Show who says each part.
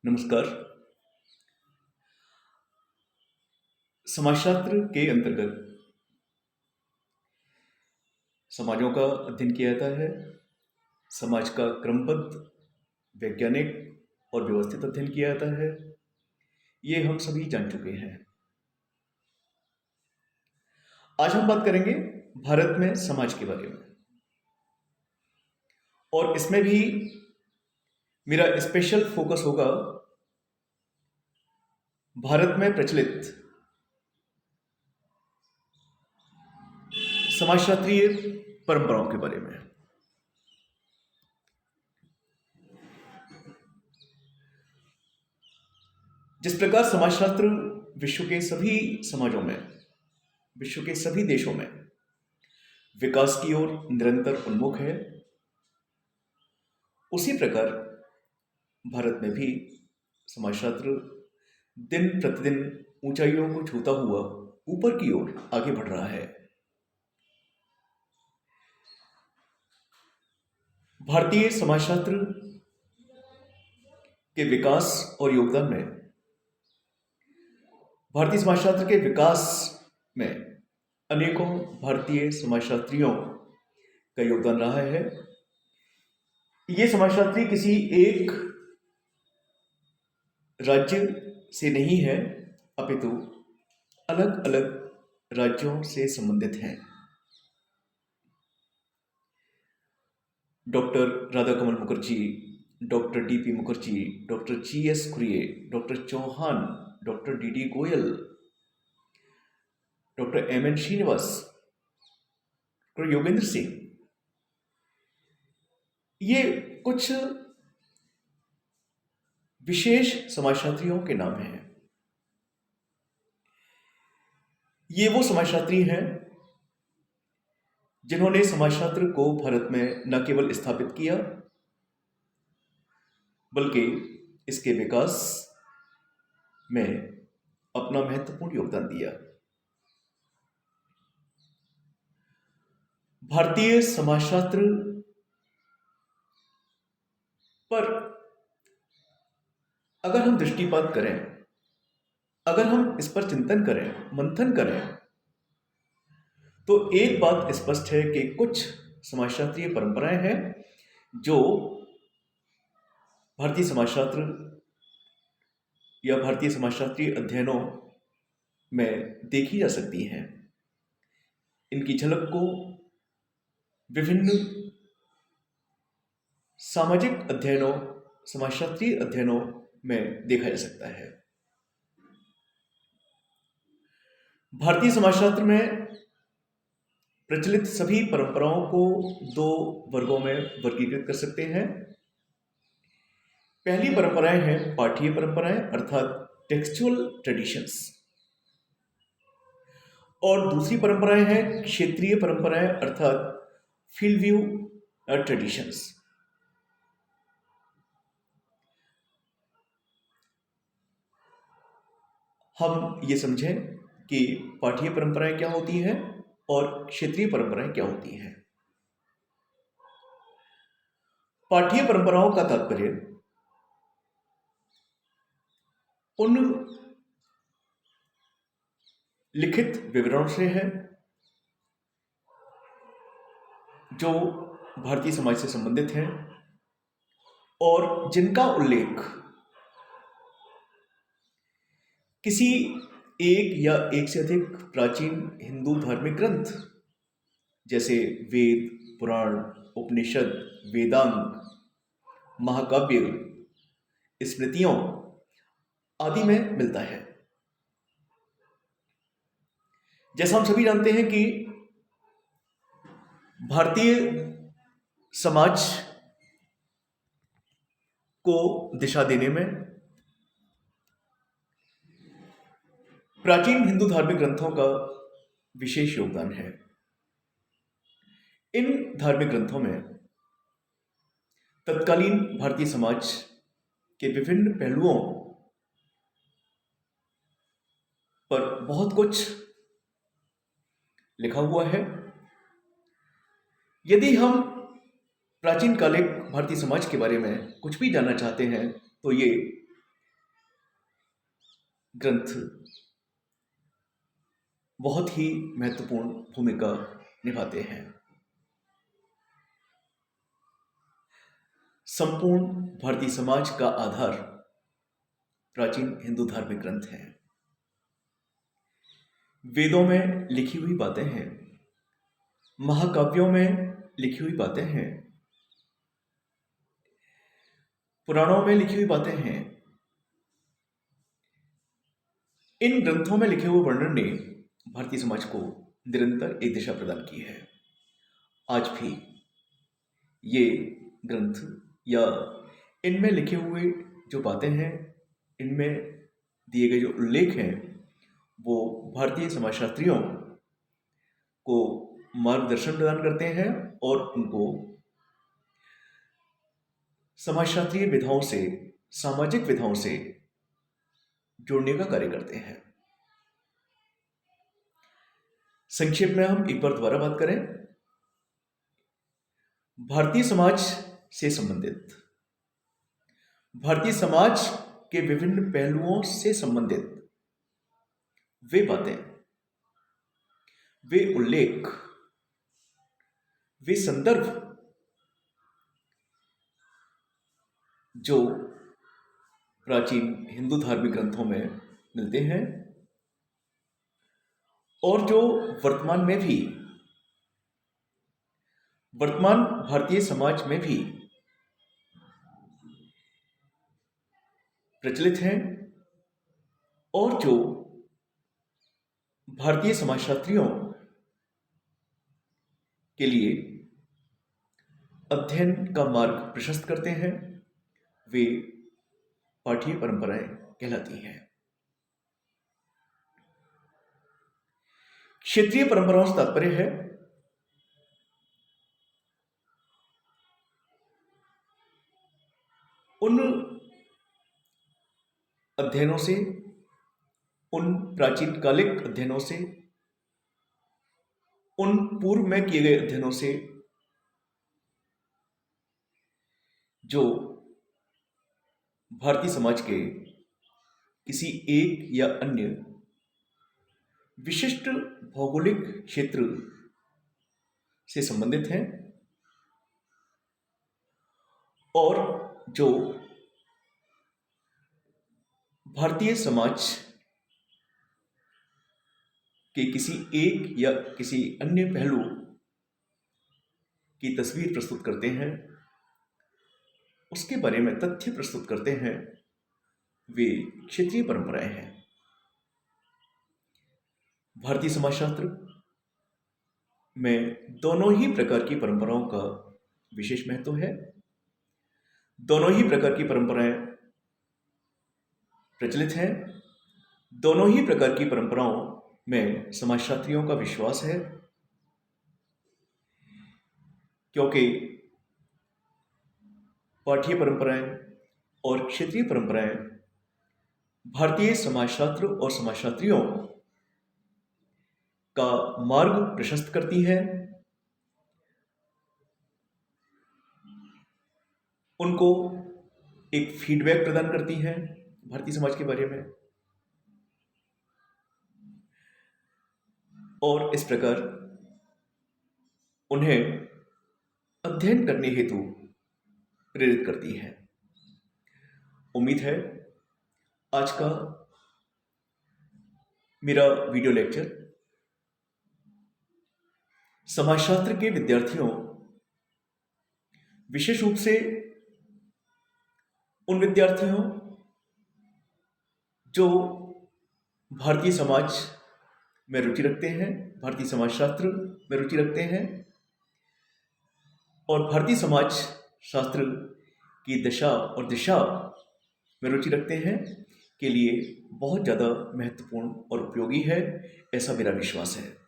Speaker 1: नमस्कार। समाजशास्त्र के अंतर्गत समाजों का अध्ययन किया जाता है। समाज का क्रमबद्ध, वैज्ञानिक और व्यवस्थित अध्ययन किया जाता है। ये हम सभी जान चुके हैं। आज हम बात करेंगे भारत में समाज के बारे में, और इसमें भी मेरा स्पेशल फोकस होगा भारत में प्रचलित समाजशास्त्रीय परंपराओं के बारे में। जिस प्रकार समाजशास्त्र विश्व के सभी समाजों में, विश्व के सभी देशों में विकास की ओर निरंतर उन्मुख है, उसी प्रकार भारत में भी समाजशास्त्र दिन प्रतिदिन ऊंचाइयों को छूता हुआ ऊपर की ओर आगे बढ़ रहा है। भारतीय समाजशास्त्र के विकास और योगदान में, भारतीय समाजशास्त्र के विकास में अनेकों भारतीय समाजशास्त्रियों का योगदान रहा है। ये समाजशास्त्री किसी एक राज्य से नहीं है, अपितु अलग अलग राज्यों से संबंधित हैं। Doctor Radhakamal Mukherjee, doctor DP Mukherjee, doctor GS Ghurye, doctor Chauhan, doctor DD Goyal, doctor MN Srinivas, doctor Yogendra Singh, ये कुछ विशेष समाजशास्त्रियों के नाम हैं। ये वो समाजशास्त्री हैं जिन्होंने समाजशास्त्र को भारत में न केवल स्थापित किया, बल्कि इसके विकास में अपना महत्वपूर्ण योगदान दिया। भारतीय समाजशास्त्र पर अगर हम दृष्टिपात करें, अगर हम इस पर चिंतन करें, मंथन करें, तो एक बात स्पष्ट है कि कुछ समाजशास्त्रीय परंपराएं हैं जो भारतीय समाजशास्त्र या भारतीय समाजशास्त्रीय अध्ययनों में देखी जा सकती हैं। इनकी झलक को विभिन्न सामाजिक अध्ययनों, समाजशास्त्रीय अध्ययनों में देखा जा सकता है। भारतीय समाजशास्त्र में प्रचलित सभी परंपराओं को दो वर्गों में वर्गीकृत कर सकते हैं। पहली परंपराएं हैं पाठीय परंपराएं, अर्थात टेक्सचुअल ट्रेडिशंस, और दूसरी परंपराएं हैं क्षेत्रीय परंपराएं, अर्थात फील्ड व्यू ट्रेडिशंस। हम ये समझें कि पाठीय परंपराएं क्या होती हैं और क्षेत्रीय परंपराएं क्या होती हैं। पाठीय परंपराओं का तात्पर्य उन लिखित विवरणों से है जो भारतीय समाज से संबंधित हैं और जिनका उल्लेख किसी एक या एक से अधिक प्राचीन हिंदू धार्मिक ग्रंथ जैसे वेद, पुराण, उपनिषद, वेदांत, महाकाव्य, स्मृतियों आदि में मिलता है। जैसा हम सभी जानते हैं कि भारतीय समाज को दिशा देने में प्राचीन हिंदू धार्मिक ग्रंथों का विशेष योगदान है। इन धार्मिक ग्रंथों में तत्कालीन भारतीय समाज के विभिन्न पहलुओं पर बहुत कुछ लिखा हुआ है। यदि हम प्राचीन कालिक भारतीय समाज के बारे में कुछ भी जानना चाहते हैं तो ये ग्रंथ बहुत ही महत्वपूर्ण भूमिका निभाते हैं। संपूर्ण भारतीय समाज का आधार प्राचीन हिंदू धार्मिक ग्रंथ हैं। वेदों में लिखी हुई बातें हैं, महाकाव्यों में लिखी हुई बातें हैं, पुराणों में लिखी हुई बातें हैं। इन ग्रंथों में लिखे हुए वर्णन ने भारतीय समाज को निरंतर एक दिशा प्रदान की है। आज भी ये ग्रंथ या इनमें लिखे हुए जो बातें हैं, इनमें दिए गए जो उल्लेख हैं, वो भारतीय समाजशास्त्रियों को मार्गदर्शन प्रदान करते हैं और उनको समाजशास्त्रीय विधाओं से, सामाजिक विधाओं से जोड़ने का कार्य करते हैं। संक्षेप में हम एक बार दोबारा बात करें, भारतीय समाज से संबंधित, भारतीय समाज के विभिन्न पहलुओं से संबंधित वे बातें, वे उल्लेख, वे संदर्भ जो प्राचीन हिंदू धार्मिक ग्रंथों में मिलते हैं और जो वर्तमान में भी, वर्तमान भारतीय समाज में भी प्रचलित हैं और जो भारतीय समाजशास्त्रियों के लिए अध्ययन का मार्ग प्रशस्त करते हैं, वे पाठ्य परंपराएं कहलाती हैं। क्षेत्रीय परंपराओं से तात्पर्य है उन अध्ययनों से, उन प्राचीन कालिक अध्ययनों से, उन पूर्व में किए गए अध्ययनों से जो भारतीय समाज के किसी एक या अन्य विशिष्ट भौगोलिक क्षेत्र से संबंधित हैं और जो भारतीय समाज के किसी एक या किसी अन्य पहलू की तस्वीर प्रस्तुत करते हैं, उसके बारे में तथ्य प्रस्तुत करते हैं, वे क्षेत्रीय परंपराएं हैं। भारतीय समाजशास्त्र में दोनों ही प्रकार की परंपराओं का विशेष महत्व है। दोनों ही प्रकार की परंपराएं प्रचलित हैं। दोनों ही प्रकार की परंपराओं में समाजशास्त्रियों का विश्वास है, क्योंकि पाठ्य परंपराएं और क्षेत्रीय परंपराएं भारतीय समाजशास्त्र और समाजशास्त्रियों का मार्ग प्रशस्त करती है, उनको एक फीडबैक प्रदान करती हैं भारतीय समाज के बारे में, और इस प्रकार उन्हें अध्ययन करने हेतु प्रेरित करती है। उम्मीद है आज का मेरा वीडियो लेक्चर समाजशास्त्र के विद्यार्थियों, विशेष रूप से उन विद्यार्थियों जो भारतीय समाज में रुचि रखते हैं, भारतीय समाजशास्त्र में रुचि रखते हैं और भारतीय समाज शास्त्र की दशा और दिशा में रुचि रखते हैं, के लिए बहुत ज़्यादा महत्वपूर्ण और उपयोगी है, ऐसा मेरा विश्वास है।